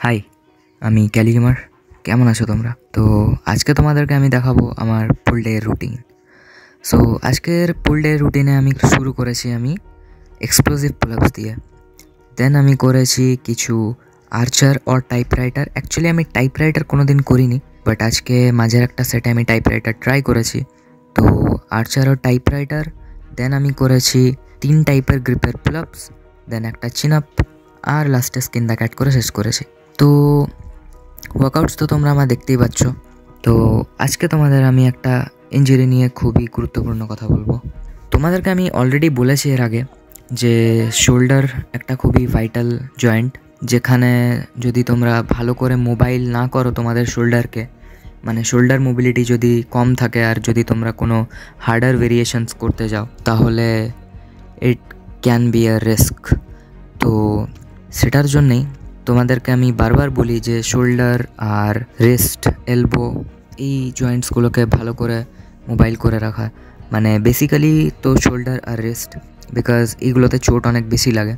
High, আমি Kelly gamer. কেমন আছো তোমরা? তো আজকে তোমাদেরকে আমি দেখাবো আমার ফুল ডে রুটিন। সো আজকের ফুল ডে রুটিনে আমি শুরু করেছি আমি এক্সপ্লোসিভ পুলআপস দিয়ে। দেন আমি করেছি কিছু আর্চার অর টাইপরাইটার। অ্যাকচুয়ালি আমি টাইপরাইটার কোনো দিন করিনি, বাট আজকে মাঝের একটা সেটে আমি টাইপরাইটার ট্রাই করেছি। তো আর্চার ও টাইপরাইটার, দেন আমি করেছি 3 টাইপের গ্রিপের পুলআপস, দেন একটা চিন আপ, আর লাস্টে স্কিন দ্য ক্যাট করে শেষ করেছি। তো ওয়ার্কআউটস তো তোমরা আমার দেখতেই পাচ্ছ। তো আজকে তোমাদের আমি একটা ইঞ্জুরি নিয়ে খুবই গুরুত্বপূর্ণ কথা বলবো। তোমাদেরকে আমি অলরেডি বলেছি এর আগে যে শোল্ডার একটা খুবই ভাইটাল জয়েন্ট, যেখানে যদি তোমরা ভালো করে মোবাইল না করো তোমাদের শোল্ডারকে, মানে শোল্ডার মোবিলিটি যদি কম থাকে আর যদি তোমরা কোনো হার্ডার ভেরিয়েশনস করতে যাও, তাহলে it can be a risk. তো সেটার জন্যেই তোমাদেরকে আমি বারবার বলি যে শোল্ডার আর রিস্ট, এলবো, এই জয়েন্টসগুলোকে ভালো করে মোবাইল করে রাখা, মানে বেসিক্যালি তো শোল্ডার আর রিস্ট, বিকজ এইগুলোতে চোট অনেক বেশি লাগে।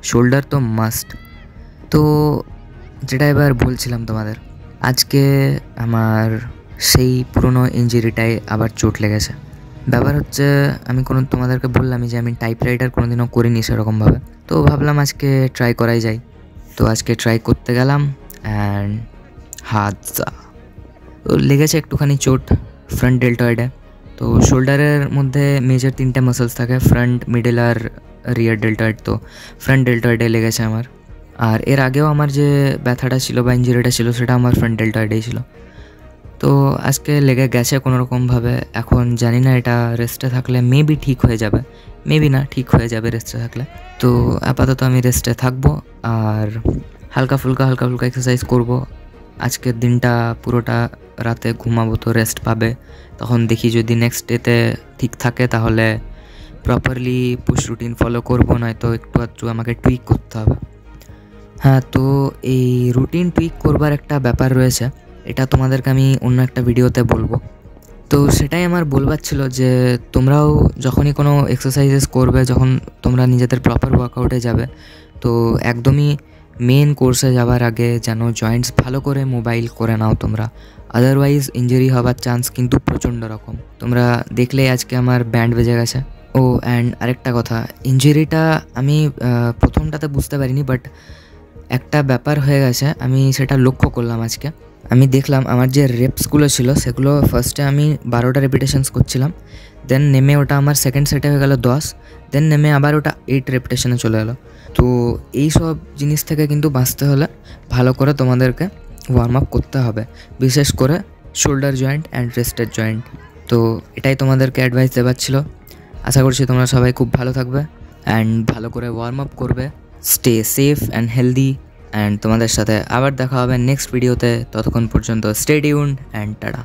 শোল্ডার তো মাস্ট। তো যেটা এবার বলছিলাম তোমাদের, আজকে আমার সেই পুরনো ইঞ্জুরিটায় আবার চোট লেগেছে। ব্যাপার হচ্ছে, আমি তোমাদেরকে বললামই যে আমি টাইপরাইটার কোনোদিনও করিনি সেরকমভাবে, তো ভাবলাম আজকে ট্রাই করাই যায়। তো আজকে ট্রাই করতে গেলাম অ্যান্ড হাতটা লেগেছে একটুখানি চোট ফ্রন্ট ডেল্টয়েডে। তো শোল্ডারের মধ্যে মেজর 3টে মাসলস থাকে, ফ্রন্ট, মিডল আর রিয়ার ডেল্টয়েড। তো ফ্রন্ট ডেল্টয়েডে লেগেছে আমার। আর এর আগেও আমার যে ব্যথাটা ছিল বা ইঞ্জুরিটা ছিল সেটা আমার ফ্রন্ট ডেল্টয়েডেই ছিল। তো আজকে লেগে গেছে কোনোরকমভাবে। এখন জানি না এটা রেস্টে থাকলে মেবি ঠিক হয়ে যাবে, মেবি না, ঠিক হয়ে যাবে রেস্টে থাকলে। তো আপাতত আমি রেস্টে থাকবো আর হালকা ফুলকা এক্সারসাইজ করব। আজকের দিনটা পুরোটা রাতে ঘুমাবো, তো রেস্ট পাবে। তখন দেখি যদি নেক্সট ডেতে ঠিক থাকে তাহলে প্রপারলি পুশ রুটিন ফলো করবো, নয়তো একটু আমাকে টুইক করতে হবে। হ্যাঁ, তো এই রুটিন টুইক করবার একটা ব্যাপার রয়েছে, এটা তোমাদেরকে আমি অন্য একটা ভিডিওতে বলবো। তো সেটাই আমার বলবার ছিল যে তোমরাও যখনই কোনো এক্সারসাইজেস করবে, যখন তোমরা নিজেদের প্রপার ওয়ার্কআউটে যাবে, তো একদমই মেন কোর্সে যাওয়ার আগে যেন জয়েন্টস ভালো করে মোবাইল করে নাও তোমরা, আদারওয়াইজ ইঞ্জুরি হওয়ার চান্স কিন্তু প্রচণ্ড রকম। তোমরা দেখলে আজকে আমার ব্যান্ড বেজে গেছে। ও অ্যান্ড আরেকটা কথা, ইঞ্জুরিটা আমি প্রথমটাতে বুঝতে পারিনি, বাট একটা ব্যাপার হয়ে গেছে, আমি সেটা লক্ষ্য করলাম আজকে। আমি দেখলাম আমার যে রেপসগুলো ছিল সেগুলো ফার্স্টে আমি 12টা রেপিটেশনস করছিলাম, দেন নেমে ওটা আমার সেকেন্ড সেটে হয়ে গেল 10, দেন নেমে আবার ওটা 8 রেপিটেশনে চলে এলো। তো এই সব জিনিস থেকে কিন্তু বাঁচতে হলে ভালো করে তোমাদেরকে ওয়ার্ম আপ করতে হবে, বিশেষ করে শোল্ডার জয়েন্ট অ্যান্ড রেস্টের জয়েন্ট। তো এটাই তোমাদেরকে অ্যাডভাইস দেওয়ার ছিল। আশা করছি তোমরা সবাই খুব ভালো থাকবে অ্যান্ড ভালো করে ওয়ার্ম আপ করবে। Stay safe and healthy, and তোমাদের সাথে আবার দেখা হবে নেক্সট ভিডিওতে। ততক্ষণ পর্যন্ত স্টে টিউনড অ্যান্ড টাটা।